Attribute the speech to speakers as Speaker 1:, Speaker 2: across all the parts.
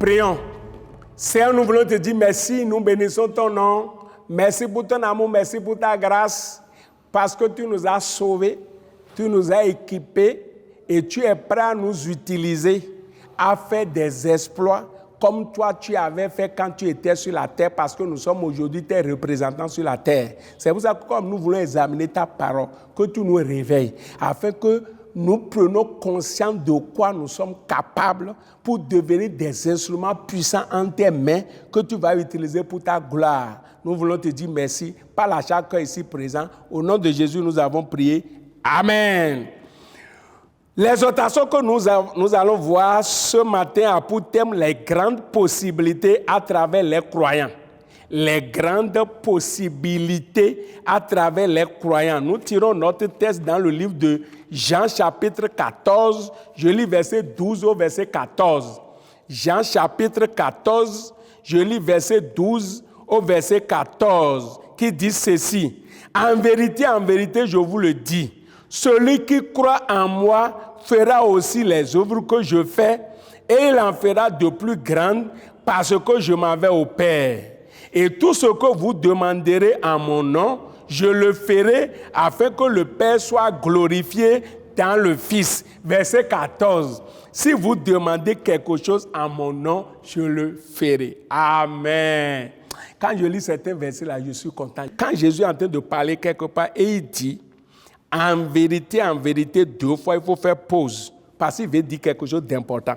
Speaker 1: Prions. Seigneur, nous voulons te dire merci, nous bénissons ton nom. Merci pour ton amour, merci pour ta grâce, parce que tu nous as sauvés, tu nous as équipés et tu es prêt à nous utiliser à faire des exploits comme toi tu avais fait quand tu étais sur la terre, parce que nous sommes aujourd'hui tes représentants sur la terre. C'est pour ça que comme nous voulons examiner ta parole, que tu nous réveilles, afin que nous prenons conscience de quoi nous sommes capables pour devenir des instruments puissants en tes mains que tu vas utiliser pour ta gloire. Nous voulons te dire merci par la chaque cœur ici présent. Au nom de Jésus, nous avons prié. Amen. L'exhortation que nous allons voir ce matin a pour thème les grandes possibilités à travers les croyants. Les grandes possibilités à travers les croyants. Nous tirons notre texte dans le livre de Jean chapitre 14. Je lis verset 12 au verset 14. Jean chapitre 14, je lis verset 12 au verset 14, qui dit ceci. En vérité, je vous le dis, celui qui croit en moi fera aussi les œuvres que je fais, et il en fera de plus grandes parce que je m'en vais au Père. Et tout ce que vous demanderez en mon nom, je le ferai afin que le Père soit glorifié dans le Fils. Verset 14. Si vous demandez quelque chose en mon nom, je le ferai. Amen. Quand je lis certains versets là, je suis content. Quand Jésus est en train de parler quelque part et il dit, en vérité, 2 fois, il faut faire pause. Parce qu'il veut dire quelque chose d'important.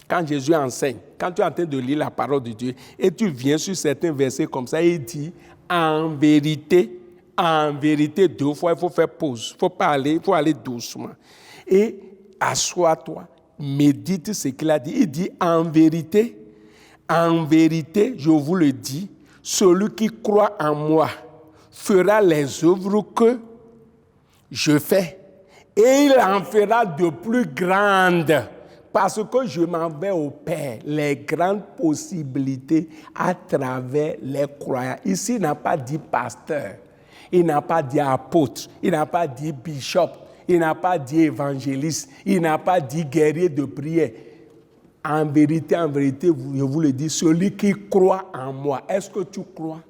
Speaker 1: Quand Jésus enseigne, quand tu es en train de lire la parole de Dieu, et tu viens sur certains versets comme ça, il dit, en vérité, 2 fois, il faut faire pause. Il faut aller doucement. Et assois-toi, médite ce qu'il a dit. Il dit, en vérité, je vous le dis, celui qui croit en moi fera les œuvres que je fais, et il en fera de plus grandes, parce que je m'en vais au Père. Les grandes possibilités à travers les croyants. Ici, il n'a pas dit pasteur, il n'a pas dit apôtre, il n'a pas dit bishop, il n'a pas dit évangéliste, il n'a pas dit guerrier de prière. En vérité, je vous le dis, celui qui croit en moi, est-ce que tu crois?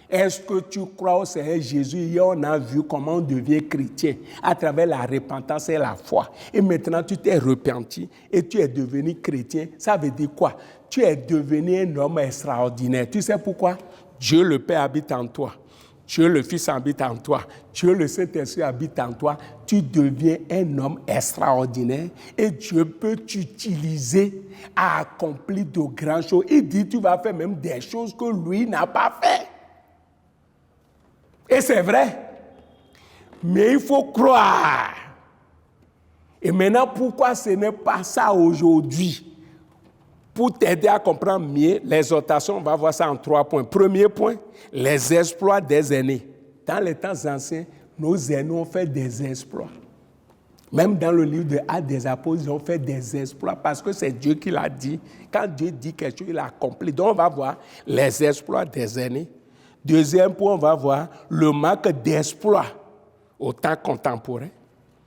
Speaker 1: Est-ce que tu crois au Seigneur Jésus? Hier, on a vu comment on devient chrétien à travers la repentance et la foi. Et maintenant, tu t'es repenti et tu es devenu chrétien. Ça veut dire quoi? Tu es devenu un homme extraordinaire. Tu sais pourquoi? Dieu le Père habite en toi. Dieu le Fils habite en toi. Dieu le Saint-Esprit habite en toi. Tu deviens un homme extraordinaire et Dieu peut t'utiliser à accomplir de grandes choses. Il dit tu vas faire même des choses que lui n'a pas fait. Et c'est vrai. Mais il faut croire. Et maintenant, pourquoi ce n'est pas ça aujourd'hui? Pour t'aider à comprendre mieux l'exhortation, on va voir ça en 3 points. Premier point, les exploits des aînés. Dans les temps anciens, nos aînés ont fait des exploits. Même dans le livre de Actes des Apôtres, ils ont fait des exploits parce que c'est Dieu qui l'a dit. Quand Dieu dit quelque chose, il l'a accompli. Donc on va voir les exploits des aînés. Deuxième point, on va voir le manque d'espoir au temps contemporain.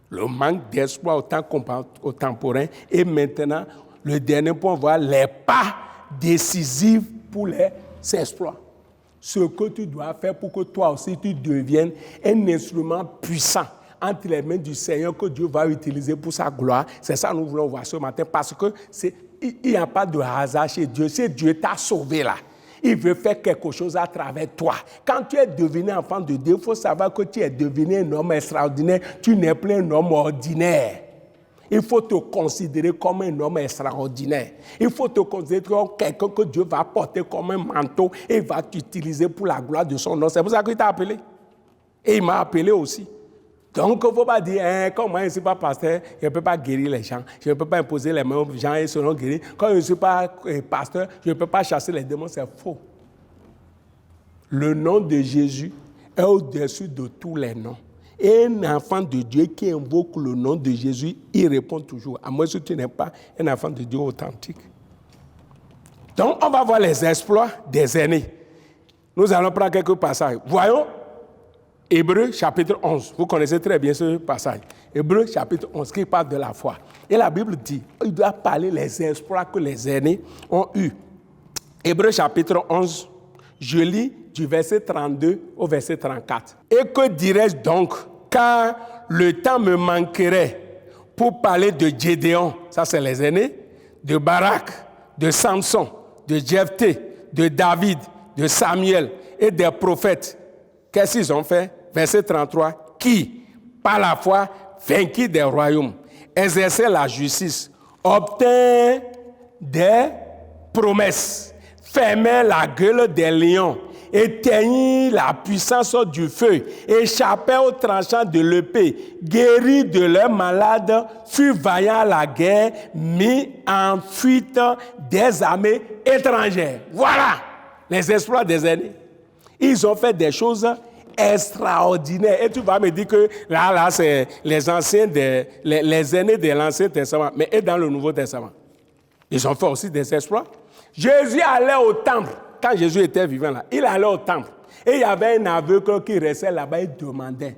Speaker 1: Le manque d'espoir au temps contemporain. Et maintenant, le dernier point, on va voir les pas décisifs pour les exploits. Ce que tu dois faire pour que toi aussi tu deviennes un instrument puissant entre les mains du Seigneur que Dieu va utiliser pour sa gloire. C'est ça que nous voulons voir ce matin parce qu'il n'y a pas de hasard chez Dieu. Si Dieu t'a sauvé là, il veut faire quelque chose à travers toi. Quand tu es devenu enfant de Dieu, il faut savoir que tu es devenu un homme extraordinaire. Tu n'es plus un homme ordinaire. Il faut te considérer comme un homme extraordinaire. Il faut te considérer comme quelqu'un que Dieu va porter comme un manteau et va t'utiliser pour la gloire de son nom. C'est pour ça qu'il t'a appelé. Et il m'a appelé aussi. Donc, il ne faut pas dire, comme moi, je ne suis pas pasteur, je ne peux pas guérir les gens. Je ne peux pas imposer les mains aux gens et ils seront guéris. Quand je ne suis pas pasteur, je ne peux pas chasser les démons. C'est faux. Le nom de Jésus est au-dessus de tous les noms. Et un enfant de Dieu qui invoque le nom de Jésus, il répond toujours. À moins que tu n'es pas un enfant de Dieu authentique. Donc, on va voir les exploits des aînés. Nous allons prendre quelques passages. Voyons. Hébreux chapitre 11, vous connaissez très bien ce passage. Hébreux chapitre 11 qui parle de la foi. Et la Bible dit, il doit parler les exploits que les aînés ont eus. Hébreux chapitre 11, je lis du verset 32 au verset 34. Et que dirais-je donc, car le temps me manquerait pour parler de Gédéon, ça c'est les aînés, de Barak, de Samson, de Jephthé, de David, de Samuel et des prophètes. Qu'est-ce qu'ils ont fait? Verset 33. Qui, par la foi, vainquit des royaumes, exerçait la justice, obtint des promesses, fermait la gueule des lions, éteignit la puissance du feu, échappait aux tranchants de l'épée, guérit de leurs malades, fut vaillant à la guerre, mis en fuite des armées étrangères. Voilà les exploits des aînés. Ils ont fait des choses extraordinaires. Et tu vas me dire que là c'est les anciens, les aînés de l'Ancien Testament, mais et dans le Nouveau Testament. Ils ont fait aussi des exploits. Jésus allait au temple. Quand Jésus était vivant là, il allait au temple. Et il y avait un aveugle qui restait là-bas et demandait.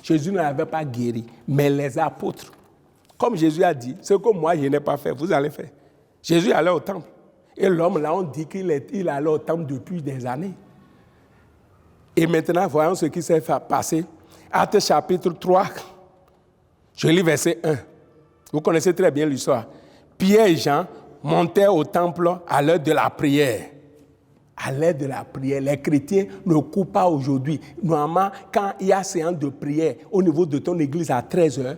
Speaker 1: Jésus ne l'avait pas guéri, mais les apôtres, comme Jésus a dit, ce que moi je n'ai pas fait, vous allez faire. Jésus allait au temple. Et l'homme là, on dit qu'il allait au temple depuis des années. Et maintenant, voyons ce qui s'est passé. Actes chapitre 3, je lis verset 1. Vous connaissez très bien l'histoire. Pierre et Jean montaient au temple à l'heure de la prière. À l'heure de la prière, les chrétiens ne courent pas aujourd'hui. Normalement, quand il y a séance de prière au niveau de ton église à 13h,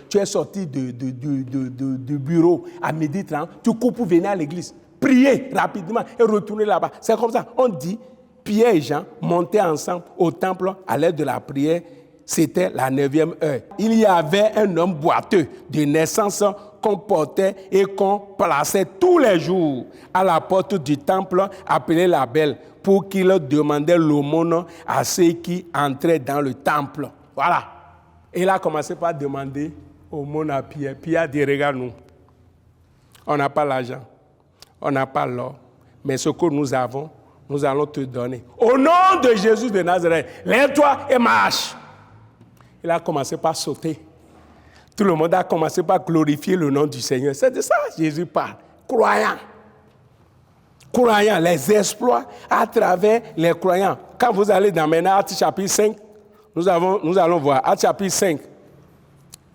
Speaker 1: tu es sorti du bureau à 12h30, tu cours pour venir à l'église, prier rapidement et retourner là-bas. C'est comme ça. On dit, Pierre et Jean montaient ensemble au temple à l'heure de la prière. C'était la 9e heure. Il y avait un homme boiteux de naissance qu'on portait et qu'on plaçait tous les jours à la porte du temple appelé la Belle pour qu'il demandait l'aumône à ceux qui entraient dans le temple. Voilà. Et il a commencé par demander l'aumône à Pierre. Pierre a dit, regarde-nous, on n'a pas l'argent, on n'a pas l'or, mais ce que nous avons, nous allons te donner. Au nom de Jésus de Nazareth, lève-toi et marche. Il a commencé par sauter. Tout le monde a commencé par glorifier le nom du Seigneur. C'est de ça que Jésus parle. Croyants. Croyants, les exploits à travers les croyants. Quand vous allez dans maintenant Actes chapitre 5, nous allons voir. Actes chapitre 5.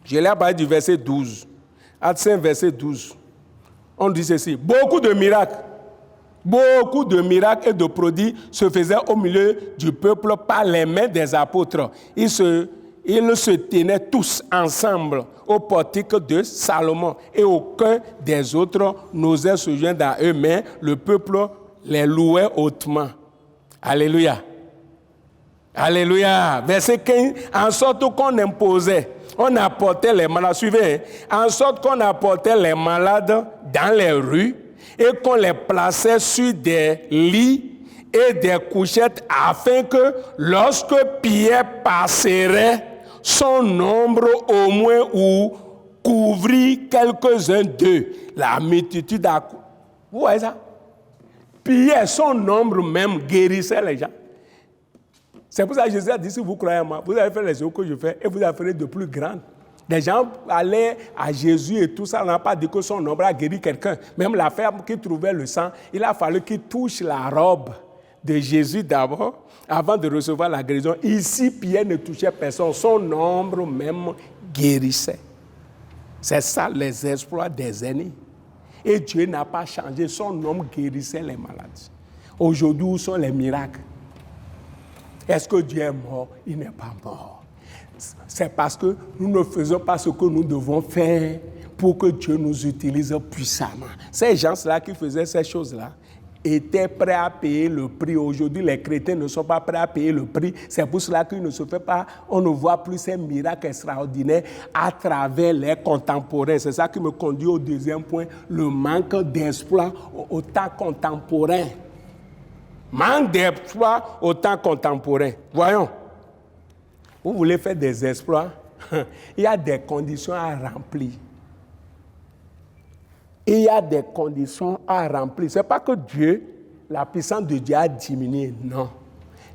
Speaker 1: Je l'ai parlé du verset 12. Actes 5, verset 12. On dit ceci. Beaucoup de miracles et de prodiges se faisaient au milieu du peuple par les mains des apôtres. Ils se tenaient tous ensemble au portique de Salomon et aucun des autres n'osait se joindre à eux, mais le peuple les louait hautement. Alléluia. Alléluia. Verset 15. En sorte qu'on imposait, on apportait les malades, suivez, en sorte qu'on apportait les malades dans les rues et qu'on les plaçait sur des lits et des couchettes afin que lorsque Pierre passerait, son nombre au moins ou couvrit quelques-uns d'eux. La multitude a... Vous voyez ça? Pierre, son nombre même guérissait les gens. C'est pour ça que Jésus a dit, si vous croyez en moi, vous allez faire les choses que je fais et vous allez faire de plus grandes. Les gens allaient à Jésus et tout ça, on n'a pas dit que son nombre a guéri quelqu'un. Même la femme qui trouvait le sang, il a fallu qu'il touche la robe de Jésus d'abord, avant de recevoir la guérison. Ici, Pierre ne touchait personne. Son nombre même guérissait. C'est ça les exploits des aînés. Et Dieu n'a pas changé. Son nombre guérissait les maladies. Aujourd'hui, où sont les miracles? Est-ce que Dieu est mort? Il n'est pas mort. C'est parce que nous ne faisons pas ce que nous devons faire pour que Dieu nous utilise puissamment. Ces gens-là qui faisaient ces choses-là étaient prêts à payer le prix. Aujourd'hui, les chrétiens ne sont pas prêts à payer le prix. C'est pour cela qu'il ne se fait pas, on ne voit plus ces miracles extraordinaires à travers les contemporains. C'est ça qui me conduit au deuxième point, le manque d'espoir au temps contemporain. Manque d'espoir au temps contemporain. Voyons, vous voulez faire des exploits, il y a des conditions à remplir. Il y a des conditions à remplir. Ce n'est pas que Dieu, la puissance de Dieu a diminué, non.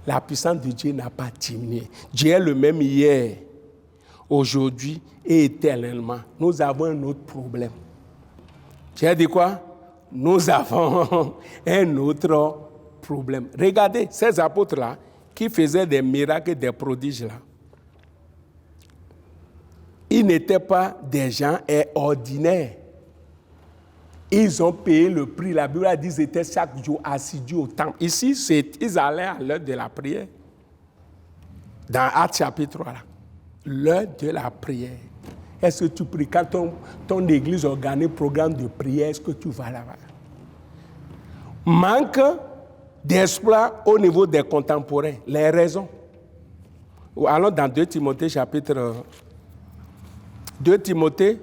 Speaker 1: La puissance de Dieu n'a pas diminué. Dieu est le même hier, aujourd'hui et éternellement. Nous avons un autre problème. Tu as dit quoi? Nous avons un autre problème. Regardez, ces apôtres-là, qui faisaient des miracles et des prodiges-là, ils n'étaient pas des gens ordinaires. Ils ont payé le prix. La Bible a dit qu'ils étaient chaque jour assidus au temple. Ici, ils allaient à l'heure de la prière. Dans Actes chapitre 3, là. L'heure de la prière. Est-ce que tu pries quand ton église organise un programme de prière? Est-ce que tu vas là-bas? Manque d'espoir au niveau des contemporains. Les raisons. Allons dans 2 Timothée chapitre 2. 2 Timothée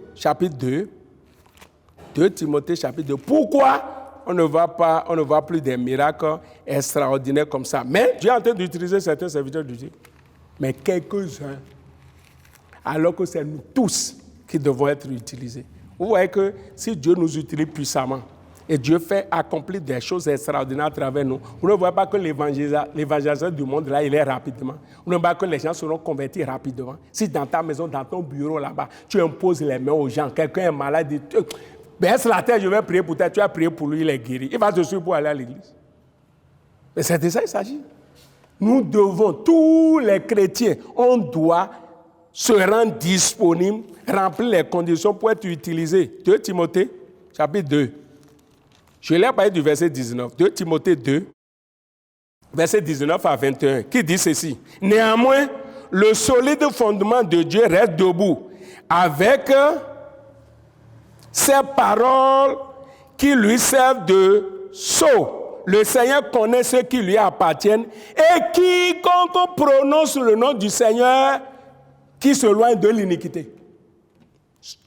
Speaker 1: chapitre 2. Pourquoi on ne voit plus des miracles extraordinaires comme ça? Mais Dieu est en train d'utiliser certains serviteurs de Dieu. Mais quelques-uns. Alors que c'est nous tous qui devons être utilisés. Vous voyez que si Dieu nous utilise puissamment, et Dieu fait accomplir des choses extraordinaires à travers nous, vous ne voyez pas que l'évangélisation du monde, là, il est rapidement. Vous ne voyez pas que les gens seront convertis rapidement. Si dans ta maison, dans ton bureau, là-bas, tu imposes les mains aux gens, quelqu'un est malade, dit, baisse la tête, je vais prier pour toi, tu as prié pour lui, il est guéri. Il va te suivre pour aller à l'église. Mais c'est de ça qu'il s'agit. Nous devons, tous les chrétiens, on doit se rendre disponible, remplir les conditions pour être utilisé. 2 Timothée, chapitre 2. Je l'ai parlé du verset 19. 2 Timothée 2, verset 19 à 21, qui dit ceci. Néanmoins, le solide fondement de Dieu reste debout avec ces paroles qui lui servent de sceau. Le Seigneur connaît ceux qui lui appartiennent et quiconque prononce le nom du Seigneur qui s'éloigne de l'iniquité.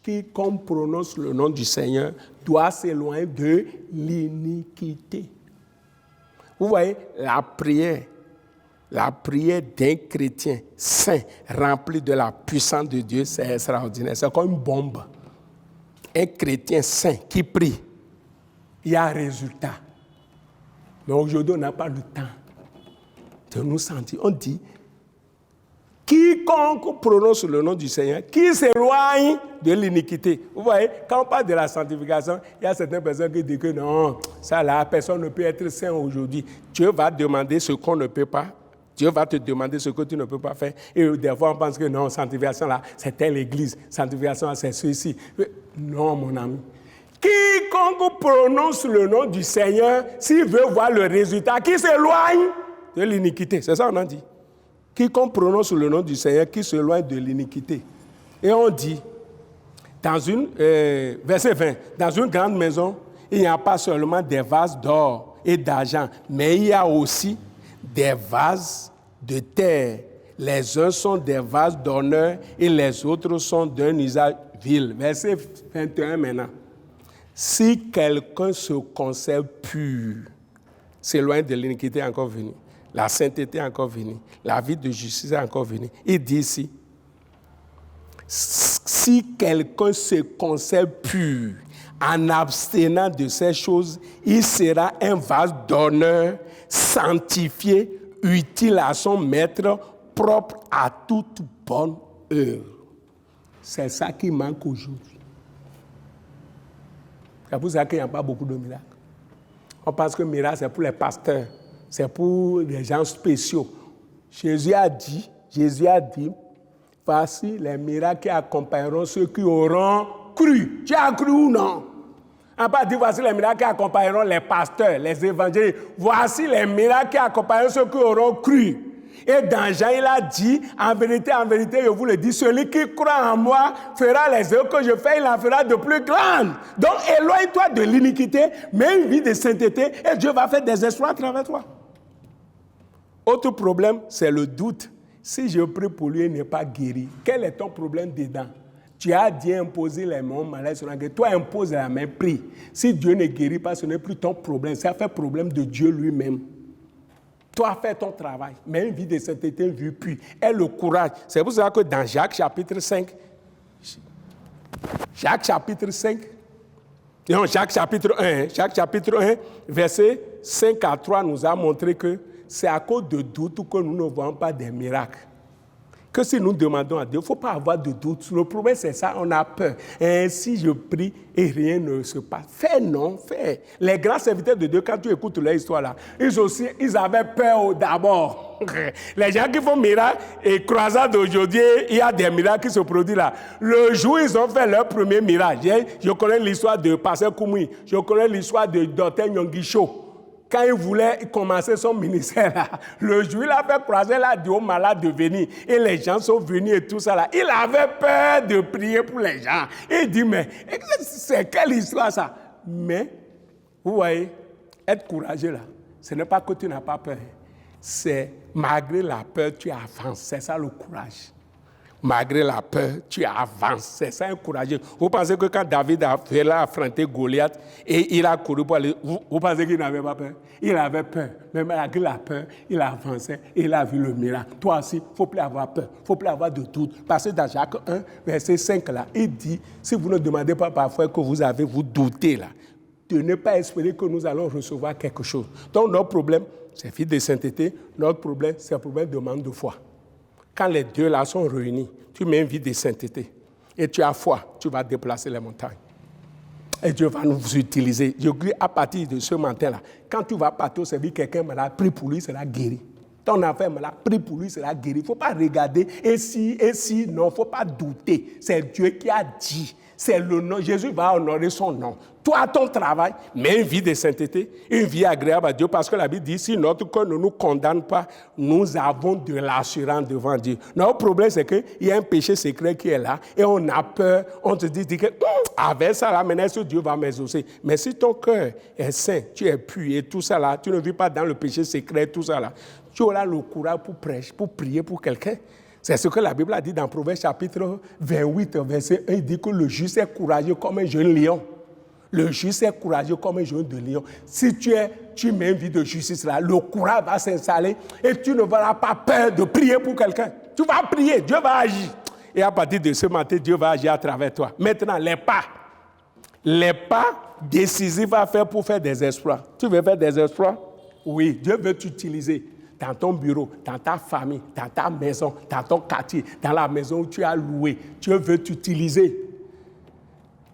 Speaker 1: Quiconque prononce le nom du Seigneur doit s'éloigner de l'iniquité. Vous voyez, la prière d'un chrétien saint, rempli de la puissance de Dieu, c'est extraordinaire. C'est comme une bombe. Un chrétien saint qui prie, il y a un résultat. Mais aujourd'hui, on n'a pas le temps de nous sentir. On dit, quiconque prononce le nom du Seigneur, qui s'éloigne de l'iniquité. Vous voyez, quand on parle de la sanctification, il y a certaines personnes qui disent que non, ça là, personne ne peut être saint aujourd'hui. Dieu va demander ce qu'on ne peut pas. Dieu va te demander ce que tu ne peux pas faire. Et des fois, on pense que non, sanctification là, c'est telle église. Sanctification là, c'est ceci. Non, mon ami. Quiconque prononce le nom du Seigneur, s'il veut voir le résultat, qui s'éloigne de l'iniquité. C'est ça qu'on a dit. Quiconque prononce le nom du Seigneur, qui s'éloigne de l'iniquité. Et on dit, verset 20, dans une grande maison, il n'y a pas seulement des vases d'or et d'argent, mais il y a aussi des vases de terre. Les uns sont des vases d'honneur et les autres sont d'un usage vil. Verset 21 maintenant. Si quelqu'un se conserve pur, s'éloigne de l'iniquité encore venue, la sainteté est encore venue, la vie de justice est encore venue. Il dit ici, si quelqu'un se conserve pur, en abstenant de ces choses, il sera un vase d'honneur, sanctifié, utile à son maître, propre à toute bonne œuvre. C'est ça qui manque aujourd'hui. C'est pour ça qu'il n'y a pas beaucoup de miracles. On pense que le miracle, c'est pour les pasteurs, c'est pour les gens spéciaux. Jésus a dit, voici les miracles qui accompagneront ceux qui auront cru. Tu as cru ou non? On n'a pas dit, voici les miracles qui accompagneront les pasteurs, les évangélistes. Voici les miracles qui accompagneront ceux qui auront cru. Et dans Jean, il a dit, en vérité, je vous le dis, celui qui croit en moi fera les œuvres que je fais, il en fera de plus grandes. Donc, éloigne-toi de l'iniquité, mets une vie de sainteté, et Dieu va faire des exploits à travers toi. Autre problème, c'est le doute. Si je prie pour lui, il n'est pas guéri. Quel est ton problème dedans? Tu as Dieu imposé les mains malades sur la gueule. Toi, impose la main, prie. Si Dieu ne guérit pas, ce n'est plus ton problème. Ça fait problème de Dieu lui-même. Toi, fais ton travail. Mais une vie de sainteté, une vie pure. Et le courage. C'est pour ça que dans Jacques chapitre 5, Jacques chapitre 1, verset 5 à 3 nous a montré que c'est à cause de doute que nous ne voyons pas des miracles. Que si nous demandons à Dieu, il ne faut pas avoir de doute. Le problème, c'est ça, on a peur. Et si je prie et rien ne se passe, fais non, fais. Les grands serviteurs de Dieu, quand tu écoutes leur histoire là, ils avaient peur d'abord. Les gens qui font miracle et croisade d'aujourd'hui, il y a des miracles qui se produisent là. Le jour où ils ont fait leur premier miracle, je connais l'histoire de Pasteur Koumoui, je connais l'histoire de Dr Nyonguicho. Quand il voulait commencer son ministère, là, le jour où il a fait croiser, il a dit aux malades de venir. Et les gens sont venus et tout ça. Là. Il avait peur de prier pour les gens. Il dit, mais c'est quelle histoire ça? Mais, vous voyez, être courageux là, ce n'est pas que tu n'as pas peur. C'est malgré la peur, tu avances. C'est ça le courage. Malgré la peur, tu avances. C'est ça un courageux. Vous pensez que quand David a affronté Goliath et il a couru pour aller, vous pensez qu'il n'avait pas peur? Il avait peur. Mais malgré la peur, il avançait et il a vu le miracle. Toi aussi, il ne faut plus avoir peur. Il ne faut plus avoir de doute. Parce que dans Jacques 1, verset 5, là, il dit, si vous ne demandez pas parfois que vous doutez, là, de ne pas espérer que nous allons recevoir quelque chose. Donc notre problème, c'est vie de sainteté. Notre problème, c'est un problème de manque de foi. Quand les deux là sont réunis, tu mets une vie de sainteté et tu as foi, tu vas déplacer les montagnes. Et Dieu va nous utiliser. Je dis à partir de ce matin-là, quand tu vas partir au service, quelqu'un malade, prie pour lui, sera guéri. Ton enfant malade, prie pour lui, sera guéri. Il ne faut pas regarder et si, non, il ne faut pas douter. C'est Dieu qui a dit. C'est le nom. Jésus va honorer son nom. Toi, ton travail, mais une vie de sainteté, une vie agréable à Dieu, parce que la Bible dit, si notre cœur ne nous condamne pas, nous avons de l'assurance devant Dieu. Notre problème, c'est qu'il y a un péché secret qui est là, et on a peur, on te dit que avec ça, là, maintenant, Dieu va m'exaucer. Mais si ton cœur est saint, tu es pur, et tout ça là, tu ne vis pas dans le péché secret, tout ça là, tu auras le courage pour prêcher, pour prier pour quelqu'un. C'est ce que la Bible a dit dans Proverbes chapitre 28, verset 1, il dit que le juste est courageux comme un jeune lion. Le juste est courageux comme un jeune de lion. Si tu mets une vie de justice là, le courage va s'installer et tu ne vas pas peur de prier pour quelqu'un. Tu vas prier, Dieu va agir. Et à partir de ce matin, Dieu va agir à travers toi. Maintenant, les pas décisifs à faire pour faire des exploits. Tu veux faire des exploits? Oui, Dieu veut t'utiliser. Dans ton bureau, dans ta famille, dans ta maison, dans ton quartier, dans la maison où tu as loué. Dieu veut t'utiliser.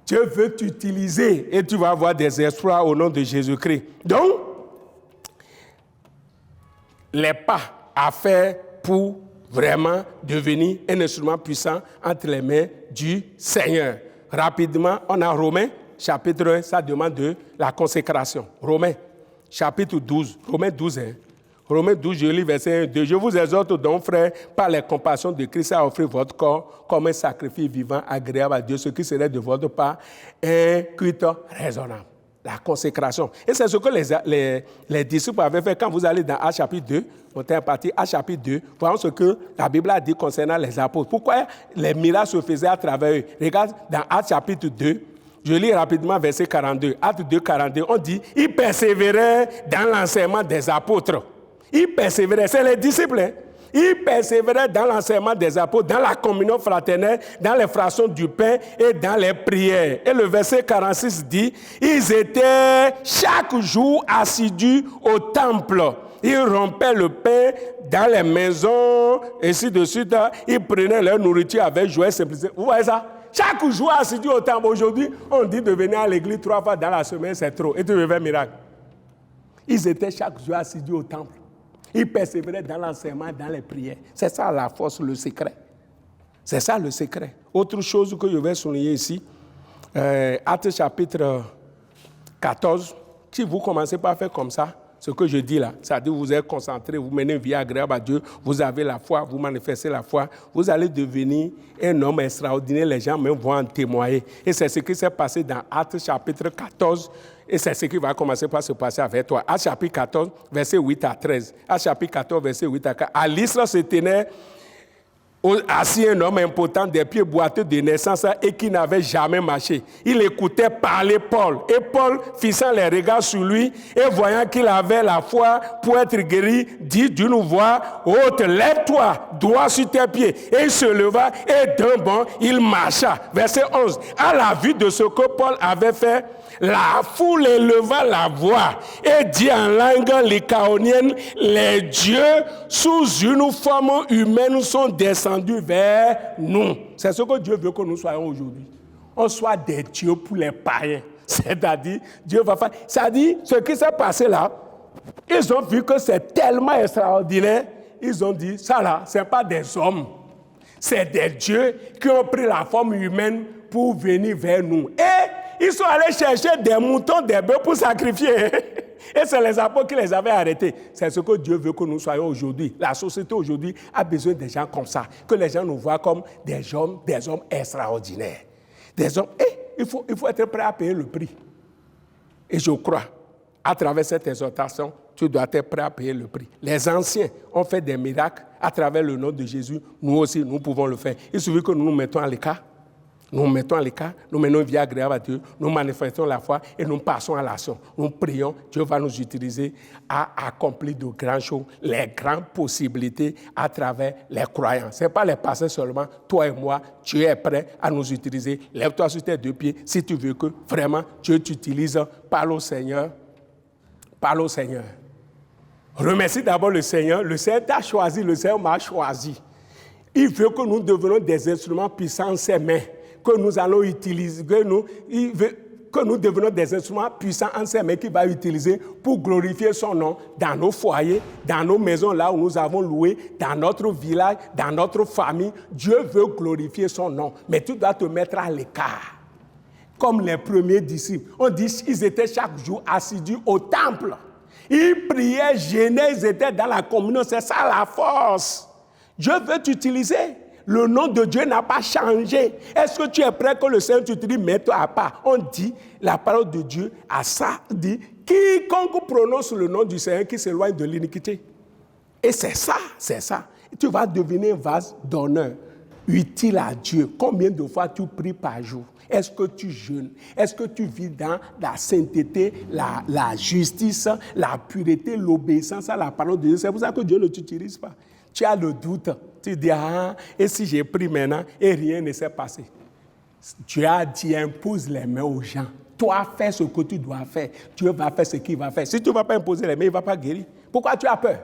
Speaker 1: Dieu veut t'utiliser et tu vas avoir des exploits au nom de Jésus-Christ. Donc, les pas à faire pour vraiment devenir un instrument puissant entre les mains du Seigneur. Rapidement, on a Romains, chapitre 1, ça demande de la consécration. Romains, chapitre 12, Romains 12, hein. Romains 12, je lis verset 1, 2. Je vous exhorte donc, frères, par les compassions de Christ, à offrir votre corps comme un sacrifice vivant, agréable à Dieu, ce qui serait de votre part un culte raisonnable. La consécration. Et c'est ce que les disciples avaient fait quand vous allez dans Actes chapitre 2, montez à partir Actes chapitre 2, voyons ce que la Bible a dit concernant les apôtres. Pourquoi les miracles se faisaient à travers eux? Regarde dans Actes chapitre 2, je lis rapidement verset 42. Actes 2, 42, on dit, ils persévéraient dans l'enseignement des apôtres. Ils persévéraient, c'est les disciples, hein? Ils persévéraient dans l'enseignement des apôtres, dans la communion fraternelle, dans les fractions du pain et dans les prières. Et le verset 46 dit, ils étaient chaque jour assidus au temple. Ils rompaient le pain dans les maisons, et ainsi de suite. Ils prenaient leur nourriture avec joie et simplicité. Vous voyez ça? Chaque jour assidus au temple. Aujourd'hui, on dit de venir à l'église 3 fois dans la semaine, c'est trop. Et tu veux faire un miracle. Ils étaient chaque jour assidus au temple. Ils persévéraient dans l'enseignement, dans les prières. C'est ça la force, le secret. C'est ça le secret. Autre chose que je vais souligner ici, Actes chapitre 14, si vous commencez par faire comme ça, ce que je dis là, c'est-à-dire vous êtes concentré, vous menez une vie agréable à Dieu, vous avez la foi, vous manifestez la foi, vous allez devenir un homme extraordinaire, les gens même vont en témoigner. Et c'est ce qui s'est passé dans Actes chapitre 14, et c'est ce qui va commencer par se passer avec toi. Actes chapitre 14, verset 8 à 13. Actes chapitre 14, verset 8 à 14. À l'Isra se tenait assis un homme impotent, des pieds boiteux de naissance et qui n'avait jamais marché. Il écoutait parler Paul. Et Paul, fixant les regards sur lui et voyant qu'il avait la foi pour être guéri, dit d'une voix haute, lève-toi, droit sur tes pieds. Et il se leva et d'un bond, il marcha. Verset 11. À la vue de ce que Paul avait fait, La foule éleva la voix et dit en langue lycaonienne, les dieux sous une forme humaine sont descendus vers nous. C'est ce que Dieu veut que nous soyons aujourd'hui. On soit des dieux pour les païens. C'est-à-dire, Dieu va faire. C'est-à-dire, ce qui s'est passé là, ils ont vu que c'est tellement extraordinaire. Ils ont dit, ça là, ce n'est pas des hommes. C'est des dieux qui ont pris la forme humaine pour venir vers nous. Et ils sont allés chercher des moutons, des bœufs pour sacrifier. Et c'est les apôtres qui les avaient arrêtés. C'est ce que Dieu veut que nous soyons aujourd'hui. La société aujourd'hui a besoin de gens comme ça. Que les gens nous voient comme des hommes extraordinaires. Des hommes. Et il faut être prêt à payer le prix. Et je crois, à travers cette exhortation, tu dois être prêt à payer le prix. Les anciens ont fait des miracles à travers le nom de Jésus. Nous aussi, nous pouvons le faire. Il suffit que nous nous mettons à l'écart. Nous mettons à l'écart, nous menons une vie agréable à Dieu, nous manifestons la foi et nous passons à l'action. Nous prions, Dieu va nous utiliser à accomplir de grandes choses, les grandes possibilités à travers les croyants. Ce n'est pas les pasteurs seulement, toi et moi, Dieu est prêt à nous utiliser. Lève-toi sur tes deux pieds si tu veux que vraiment Dieu t'utilise. Parle au Seigneur. Parle au Seigneur. Remercie d'abord le Seigneur. Le Seigneur t'a choisi, le Seigneur m'a choisi. Il veut que nous devenions des instruments puissants en ses mains. Que nous allons utiliser, que nous devenons des instruments puissants en ses mains qu'il va utiliser pour glorifier son nom dans nos foyers, dans nos maisons là où nous avons loué, dans notre village, dans notre famille. Dieu veut glorifier son nom, mais tu dois te mettre à l'écart. Comme les premiers disciples, on dit qu'ils étaient chaque jour assidus au temple. Ils priaient, jeûnaient, ils étaient dans la communion, c'est ça la force. Dieu veut t'utiliser. Le nom de Dieu n'a pas changé. Est-ce que tu es prêt que le Seigneur t'utilise, mets-toi à part? On dit, la parole de Dieu à ça dit, quiconque prononce le nom du Seigneur qui s'éloigne de l'iniquité. Et c'est ça. Tu vas devenir un vase d'honneur, utile à Dieu. Combien de fois tu pries par jour? Est-ce que tu jeûnes? Est-ce que tu vis dans la sainteté, la justice, la pureté, l'obéissance à la parole de Dieu? C'est pour ça que Dieu ne t'utilise pas. Tu as le doute. Tu dis, et si j'ai pris maintenant et rien ne s'est passé? Dieu a dit, impose les mains aux gens. Toi, fais ce que tu dois faire. Dieu va faire ce qu'il va faire. Si tu ne vas pas imposer les mains, il ne va pas guérir. Pourquoi tu as peur?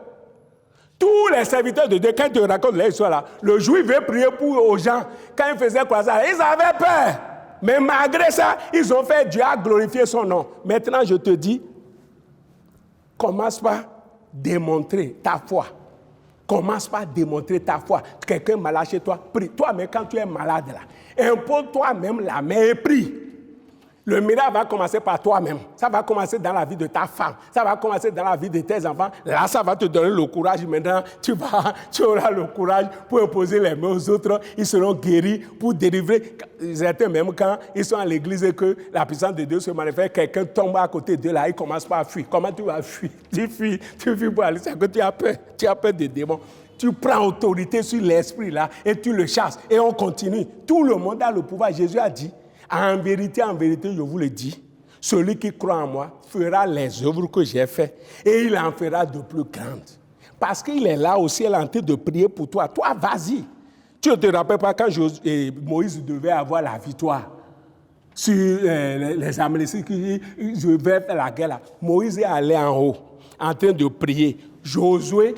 Speaker 1: Tous les serviteurs de Dieu, quand tu racontes l'histoire là, le juif veut prier aux gens. Quand ils faisaient croisade, ils avaient peur. Mais malgré ça, ils ont fait Dieu a glorifié son nom. Maintenant, je te dis, commence par démontrer ta foi. Commence par démontrer ta foi. Quelqu'un est malade chez toi, prie. Toi-même, quand tu es malade là, impose toi-même la main et prie. Le miracle va commencer par toi-même. Ça va commencer dans la vie de ta femme. Ça va commencer dans la vie de tes enfants. Là, ça va te donner le courage. Maintenant, tu auras le courage pour imposer les mains aux autres. Ils seront guéris pour délivrer. Certains, même quand ils sont à l'église et que la puissance de Dieu se manifeste, quelqu'un tombe à côté d'eux là, il commence pas à fuir. Comment tu vas fuir? Tu fuis pour aller. C'est que tu as peur. Tu as peur des démons. Tu prends autorité sur l'esprit là et tu le chasses. Et on continue. Tout le monde a le pouvoir. Jésus a dit, en vérité, je vous le dis, celui qui croit en moi fera les œuvres que j'ai faites et il en fera de plus grandes. Parce qu'il est là aussi, il est en train de prier pour toi. Toi, vas-y. Tu ne te rappelles pas quand Moïse devait avoir la victoire sur les Amalécites qui devaient faire la guerre là. Moïse est allé en haut, en train de prier. Josué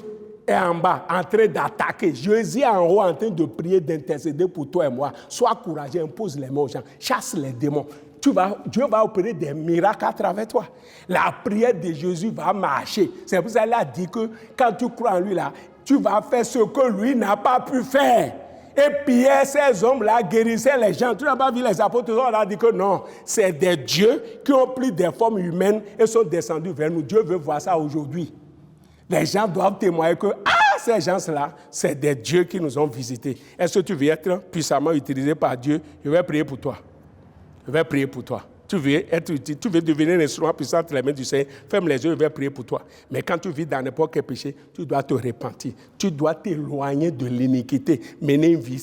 Speaker 1: est en bas, en train d'attaquer. Jésus est en haut, en train de prier, d'intercéder pour toi et moi. Sois courageux, impose les mains aux gens, chasse les démons. Dieu va opérer des miracles à travers toi. La prière de Jésus va marcher. C'est pour ça qu'il a dit que quand tu crois en lui, là, tu vas faire ce que lui n'a pas pu faire. Et Pierre, ces hommes-là, guérissaient les gens. Tu n'as pas vu les apôtres, on a dit que non, c'est des dieux qui ont pris des formes humaines et sont descendus vers nous. Dieu veut voir ça aujourd'hui. Les gens doivent témoigner que, ces gens-là, c'est des dieux qui nous ont visités. Est-ce que tu veux être puissamment utilisé par Dieu? Je vais prier pour toi. Je vais prier pour toi. Tu veux devenir un instrument puissant entre les mains du Seigneur, ferme les yeux, je vais prier pour toi. Mais quand tu vis dans n'importe quel péché, tu dois te repentir. Tu dois t'éloigner de l'iniquité, mener une vie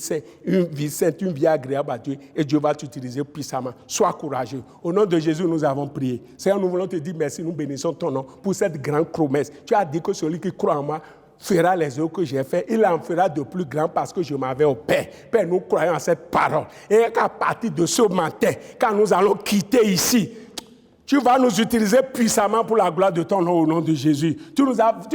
Speaker 1: sainte, une vie agréable à Dieu, et Dieu va t'utiliser puissamment. Sois courageux. Au nom de Jésus, nous avons prié. Seigneur, nous voulons te dire merci, nous bénissons ton nom pour cette grande promesse. Tu as dit que celui qui croit en moi fera les œuvres que j'ai faites, il en fera de plus grand parce que je m'avais au Père. Père, nous croyons en cette parole. Et qu'à partir de ce matin, quand nous allons quitter ici, Tu vas nous utiliser puissamment pour la gloire de ton nom au nom de Jésus. Tu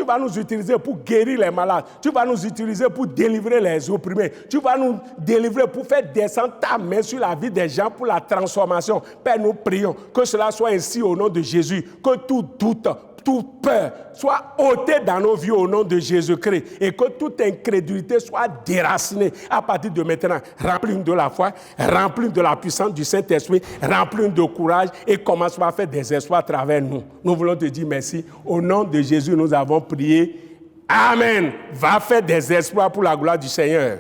Speaker 1: vas nous utiliser pour guérir les malades. Tu vas nous utiliser pour délivrer les opprimés. Tu vas nous délivrer pour faire descendre ta main sur la vie des gens pour la transformation. Père, nous prions que cela soit ainsi au nom de Jésus. Que tout doute, toute peur soit ôtée dans nos vies au nom de Jésus-Christ et que toute incrédulité soit déracinée à partir de maintenant. Remplis-nous de la foi, remplis-nous de la puissance du Saint-Esprit, remplis-nous de courage et commence à faire des exploits à travers nous. Nous voulons te dire merci. Au nom de Jésus, nous avons prié. Amen. Va faire des exploits pour la gloire du Seigneur.